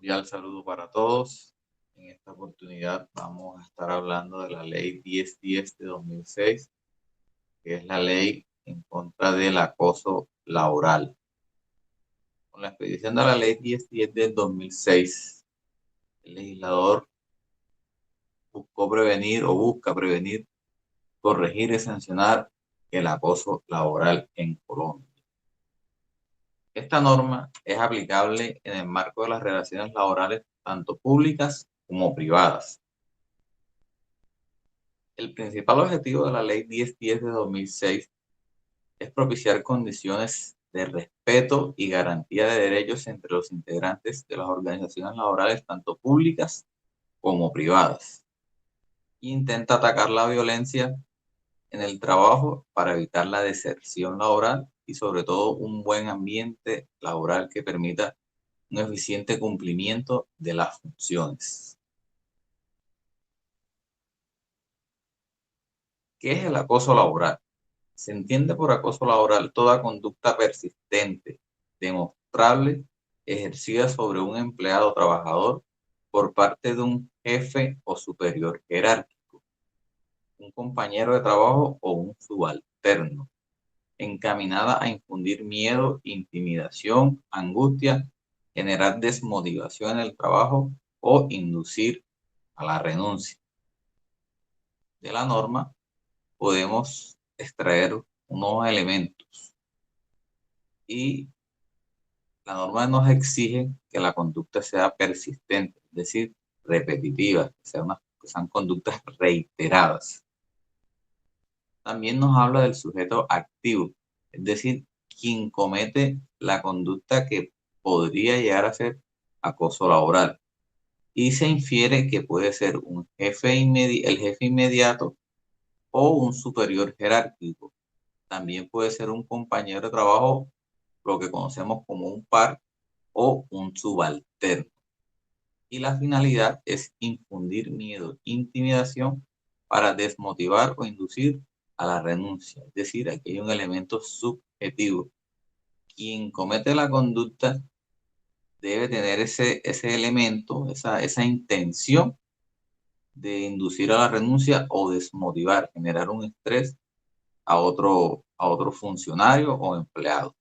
Cordial saludo para todos. En esta oportunidad vamos a estar hablando de la ley 1010 de 2006, que es la ley en contra del acoso laboral. Con la expedición de la ley 1010 del 2006, el legislador busca prevenir, corregir y sancionar el acoso laboral en Colombia. Esta norma es aplicable en el marco de las relaciones laborales tanto públicas como privadas. El principal objetivo de la Ley 1010 de 2006 es propiciar condiciones de respeto y garantía de derechos entre los integrantes de las organizaciones laborales, tanto públicas como privadas. Intenta atacar la violencia en el trabajo para evitar la deserción laboral y sobre todo un buen ambiente laboral que permita un eficiente cumplimiento de las funciones. ¿Qué es el acoso laboral? Se entiende por acoso laboral toda conducta persistente, demostrable, ejercida sobre un empleado o trabajador por parte de un jefe o superior jerárquico, un compañero de trabajo o un subalterno, encaminada a infundir miedo, intimidación, angustia, generar desmotivación en el trabajo o inducir a la renuncia. De la norma podemos extraer unos elementos y la norma nos exige que la conducta sea persistente, es decir, repetitiva, que sean conductas reiteradas. También nos habla del sujeto activo, es decir, quien comete la conducta que podría llegar a ser acoso laboral. Y se infiere que puede ser el jefe inmediato o un superior jerárquico. También puede ser un compañero de trabajo, lo que conocemos como un par, o un subalterno. Y la finalidad es infundir miedo, intimidación para desmotivar o inducir a la renuncia. Es decir, aquí hay un elemento subjetivo. Quien comete la conducta debe tener ese elemento, esa intención de inducir a la renuncia o desmotivar, generar un estrés a otro funcionario o empleado.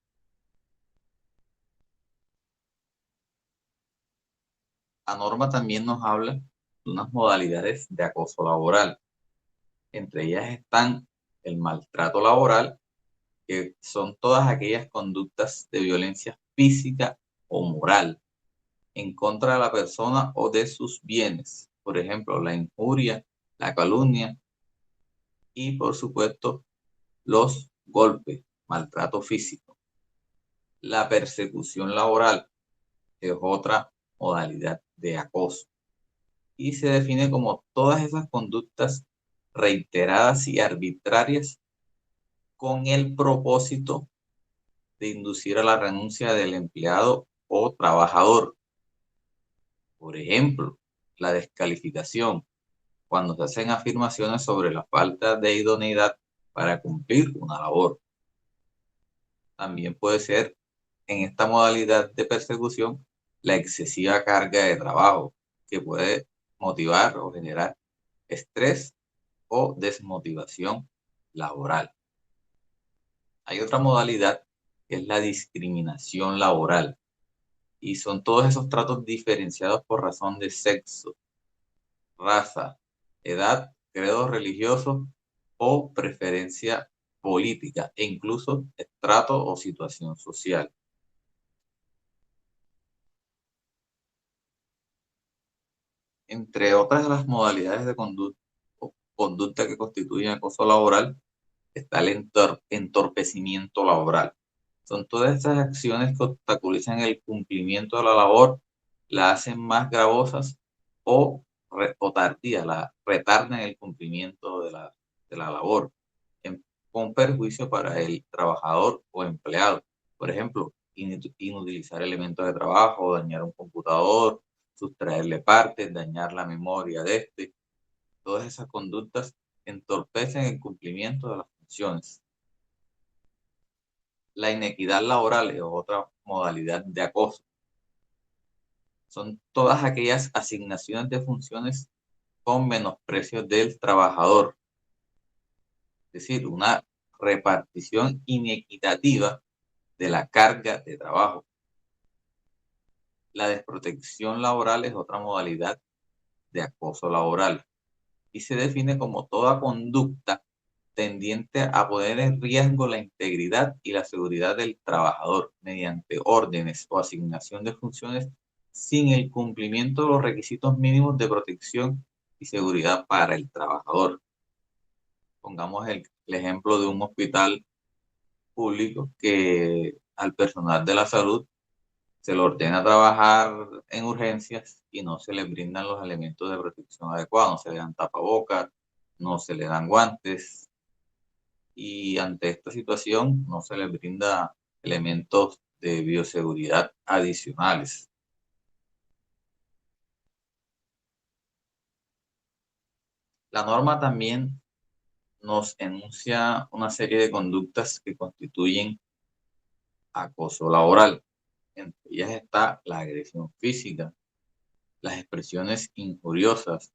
La norma también nos habla de unas modalidades de acoso laboral. Entre ellas están el maltrato laboral, que son todas aquellas conductas de violencia física o moral en contra de la persona o de sus bienes. Por ejemplo, la injuria, la calumnia y, por supuesto, los golpes, maltrato físico. La persecución laboral es otra modalidad de acoso y se define como todas esas conductas reiteradas y arbitrarias con el propósito de inducir a la renuncia del empleado o trabajador. Por ejemplo, la descalificación, cuando se hacen afirmaciones sobre la falta de idoneidad para cumplir una labor. También puede ser en esta modalidad de persecución la excesiva carga de trabajo, que puede motivar o generar estrés o desmotivación laboral. Hay otra modalidad que es la discriminación laboral y son todos esos tratos diferenciados por razón de sexo, raza, edad, credo religioso o preferencia política e incluso estrato o situación social. Entre otras de las modalidades de conducta que constituyen acoso laboral está el entorpecimiento laboral. Son todas estas acciones que obstaculizan el cumplimiento de la labor, la hacen más gravosas o tardía, la retardan el cumplimiento de la labor, con perjuicio para el trabajador o empleado. Por ejemplo, inutilizar elementos de trabajo, dañar un computador, sustraerle partes, dañar la memoria de este. Todas esas conductas entorpecen el cumplimiento de las funciones. La inequidad laboral es otra modalidad de acoso. son todas aquellas asignaciones de funciones con menosprecio del trabajador, es decir, una repartición inequitativa de la carga de trabajo. La desprotección laboral es otra modalidad de acoso laboral y se define como toda conducta tendiente a poner en riesgo la integridad y la seguridad del trabajador mediante órdenes o asignación de funciones sin el cumplimiento de los requisitos mínimos de protección y seguridad para el trabajador. Pongamos el ejemplo de un hospital público que al personal de la salud se le ordena trabajar en urgencias y no se le brindan los elementos de protección adecuados, no se le dan tapabocas, no se le dan guantes, y ante esta situación no se le brinda elementos de bioseguridad adicionales. La norma también nos enuncia una serie de conductas que constituyen acoso laboral. Entre ellas está la agresión física, las expresiones injuriosas,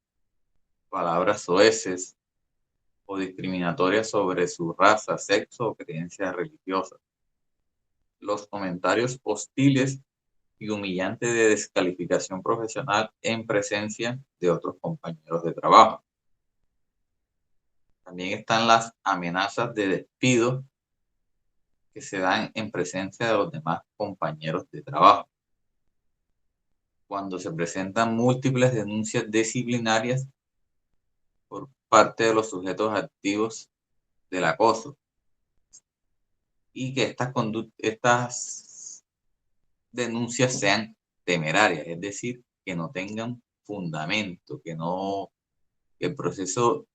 palabras soeces o discriminatorias sobre su raza, sexo o creencias religiosas, los comentarios hostiles y humillantes de descalificación profesional en presencia de otros compañeros de trabajo. También están las amenazas de despido que se dan en presencia de los demás compañeros de trabajo. Cuando se presentan múltiples denuncias disciplinarias por parte de los sujetos activos del acoso y que estas denuncias sean temerarias, es decir, que no tengan fundamento, que el proceso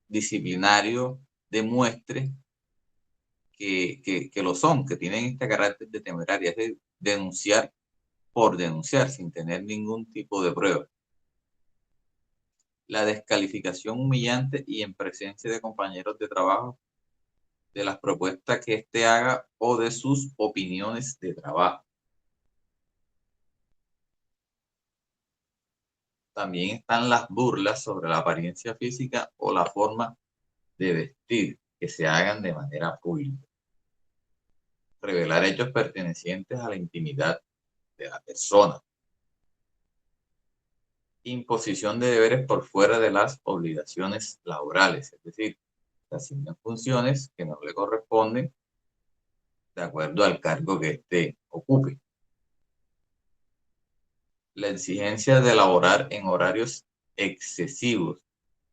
disciplinario demuestre que lo son, que tienen este carácter de temeraria, es de denunciar por denunciar sin tener ningún tipo de prueba. La descalificación humillante y en presencia de compañeros de trabajo de las propuestas que éste haga o de sus opiniones de trabajo. También están las burlas sobre la apariencia física o la forma de vestir que se hagan de manera pública. Revelar hechos pertenecientes a la intimidad de la persona. Imposición de deberes por fuera de las obligaciones laborales, es decir, se asignan funciones que no le corresponden de acuerdo al cargo que éste ocupe. La exigencia de laborar en horarios excesivos,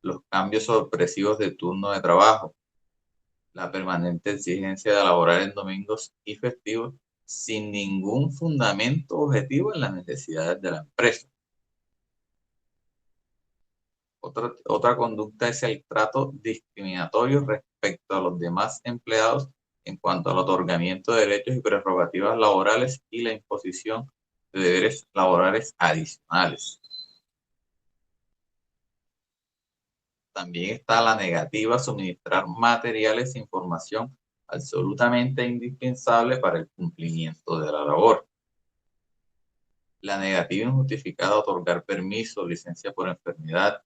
los cambios sorpresivos de turno de trabajo, la permanente exigencia de laborar en domingos y festivos sin ningún fundamento objetivo en las necesidades de la empresa. Otra conducta es el trato discriminatorio respecto a los demás empleados en cuanto al otorgamiento de derechos y prerrogativas laborales y la imposición de deberes laborales adicionales. También está la negativa a suministrar materiales e información absolutamente indispensable para el cumplimiento de la labor. La negativa injustificada a otorgar permiso, licencia por enfermedad,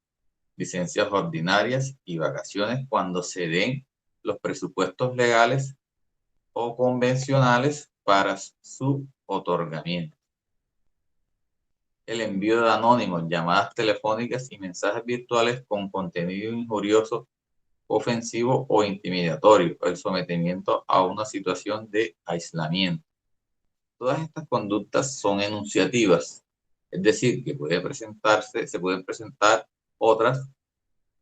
licencias ordinarias y vacaciones cuando se den los presupuestos legales o convencionales para su otorgamiento. El envío de anónimos, llamadas telefónicas y mensajes virtuales con contenido injurioso, ofensivo o intimidatorio, el sometimiento a una situación de aislamiento. Todas estas conductas son enunciativas, es decir, que se pueden presentar otras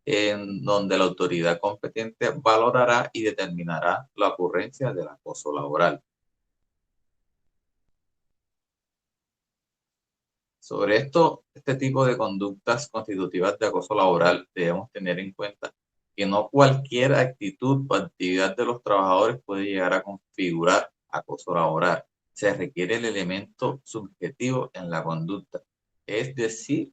en donde la autoridad competente valorará y determinará la ocurrencia del acoso laboral. Sobre este tipo de conductas constitutivas de acoso laboral, debemos tener en cuenta que no cualquier actitud o actividad de los trabajadores puede llegar a configurar acoso laboral. Se requiere el elemento subjetivo en la conducta, es decir,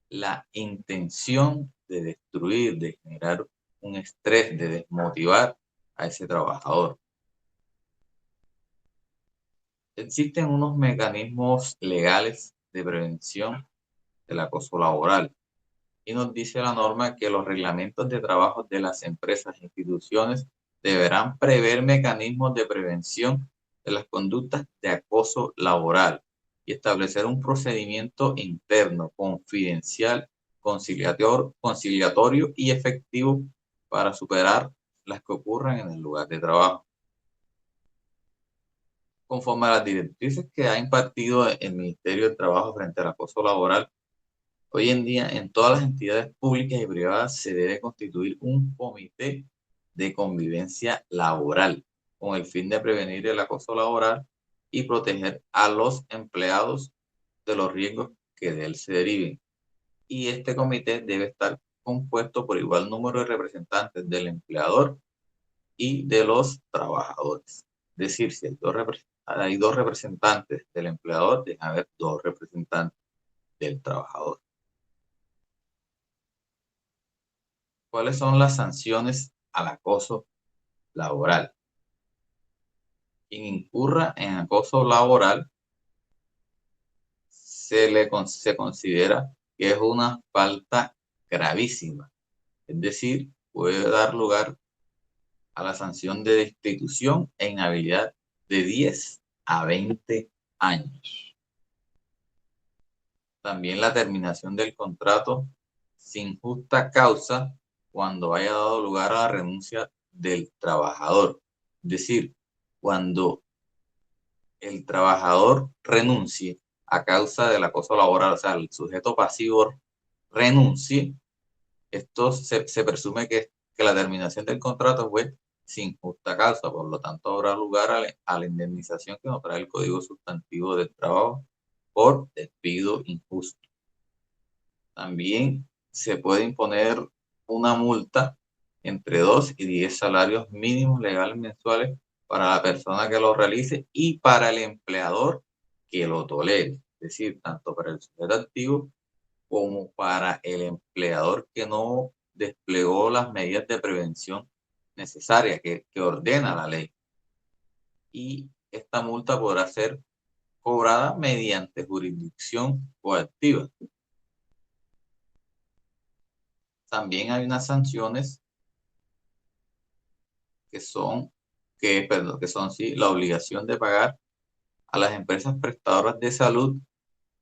la intención de destruir, de generar un estrés, de desmotivar a ese trabajador. Existen unos mecanismos legales de prevención del acoso laboral. Y nos dice la norma que los reglamentos de trabajo de las empresas e instituciones deberán prever mecanismos de prevención de las conductas de acoso laboral y establecer un procedimiento interno, confidencial, conciliatorio y efectivo para superar las que ocurran en el lugar de trabajo. Conforme a las directrices que ha impartido el Ministerio del Trabajo frente al acoso laboral, hoy en día en todas las entidades públicas y privadas se debe constituir un comité de convivencia laboral con el fin de prevenir el acoso laboral y proteger a los empleados de los riesgos que de él se deriven. Y este comité debe estar compuesto por igual número de representantes del empleador y de los trabajadores. Es decir, si hay dos representantes del empleador, debe haber dos representantes del trabajador. ¿Cuáles son las sanciones al acoso laboral? Quien incurra en acoso laboral se considera que es una falta gravísima. Es decir, puede dar lugar a la sanción de destitución e inhabilidad de 10 a 20 años. También la terminación del contrato sin justa causa cuando haya dado lugar a la renuncia del trabajador. Es decir, cuando el trabajador renuncie a causa del acoso laboral, o sea, el sujeto pasivo renuncie, esto se presume que la terminación del contrato fue sin justa causa, por lo tanto habrá lugar a la indemnización que nos trae el Código Sustantivo del Trabajo por despido injusto. También se puede imponer una multa entre 2 y 10 salarios mínimos legales mensuales para la persona que lo realice y para el empleador que lo tolere. Es decir, tanto para el sujeto activo como para el empleador que no desplegó las medidas de prevención necesarias que ordena la ley. Y esta multa podrá ser cobrada mediante jurisdicción coactiva. También hay unas sanciones que son sí, la obligación de pagar a las empresas prestadoras de salud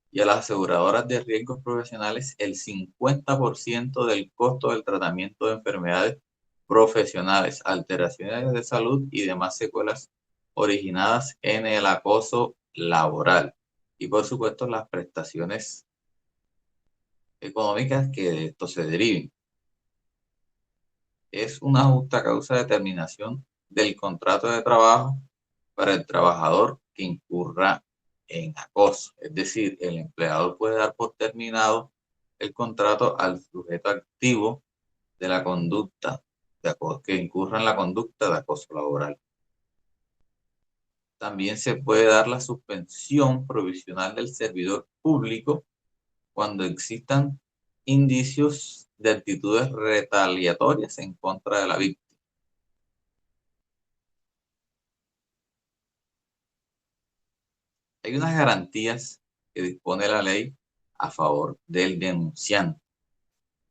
y a las aseguradoras de riesgos profesionales el 50% del costo del tratamiento de enfermedades profesionales, alteraciones de salud y demás secuelas originadas en el acoso laboral. Y por supuesto las prestaciones económicas que de esto se deriven. Es una justa causa de terminación del contrato de trabajo para el trabajador que incurra en acoso. Es decir, el empleador puede dar por terminado el contrato al sujeto activo de la conducta que incurra en la conducta de acoso laboral. También se puede dar la suspensión provisional del servidor público cuando existan indicios de actitudes retaliatorias en contra de la víctima. Hay unas garantías que dispone la ley a favor del denunciante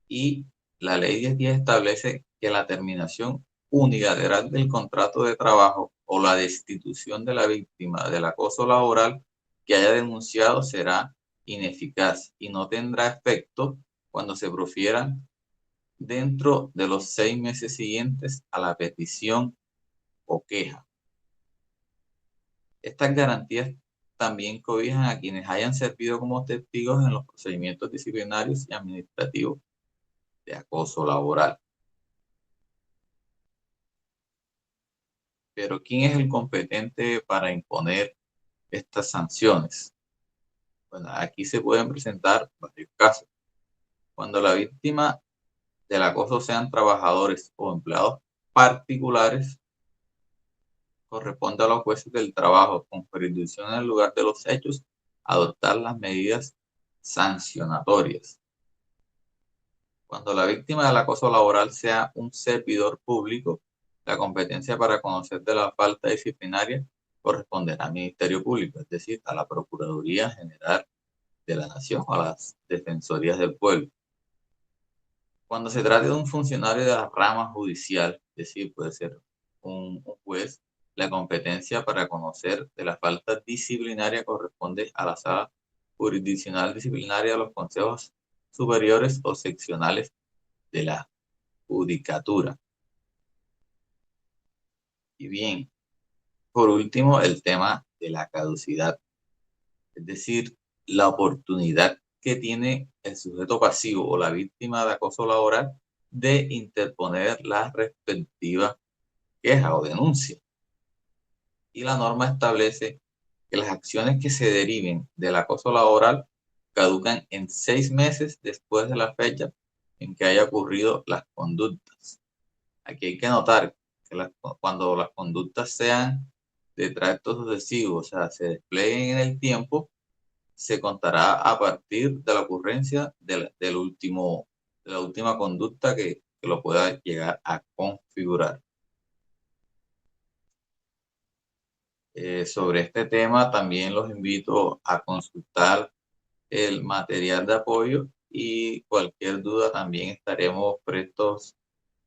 y la ley 1010 establece que la terminación unilateral del contrato de trabajo o la destitución de la víctima del acoso laboral que haya denunciado será ineficaz y no tendrá efecto cuando se profieran dentro de los 6 meses siguientes a la petición o queja. Estas garantías también cobijan a quienes hayan servido como testigos en los procedimientos disciplinarios y administrativos de acoso laboral. Pero ¿quién es el competente para imponer estas sanciones? Bueno, aquí se pueden presentar varios casos. Cuando la víctima del acoso sean trabajadores o empleados particulares, corresponde a los jueces del trabajo con jurisdicción en el lugar de los hechos adoptar las medidas sancionatorias. Cuando la víctima del acoso laboral sea un servidor público, la competencia para conocer de la falta disciplinaria corresponderá al Ministerio Público, es decir, a la Procuraduría General de la nación o a las defensorías del pueblo. Cuando se trata de un funcionario de la rama judicial, es decir, puede ser un juez, la competencia para conocer de la falta disciplinaria corresponde a la sala jurisdiccional disciplinaria de los consejos superiores o seccionales de la judicatura. Y bien, por último, el tema de la caducidad, es decir, la oportunidad que tiene el sujeto pasivo o la víctima de acoso laboral de interponer la respectiva queja o denuncia. Y la norma establece que las acciones que se deriven del acoso laboral caducan en 6 meses después de la fecha en que haya ocurrido las conductas. Aquí hay que notar que cuando las conductas sean de tracto sucesivo, o sea, se desplieguen en el tiempo, se contará a partir de la ocurrencia de la última conducta que lo pueda llegar a configurar. Sobre este tema también los invito a consultar el material de apoyo y cualquier duda también estaremos prestos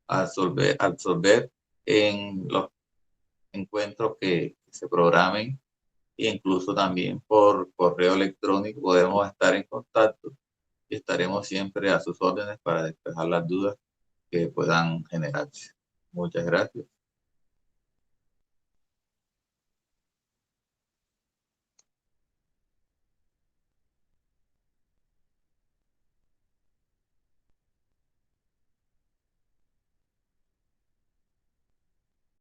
a absorber en los encuentros que se programen e incluso también por correo electrónico podemos estar en contacto y estaremos siempre a sus órdenes para despejar las dudas que puedan generarse. Muchas gracias.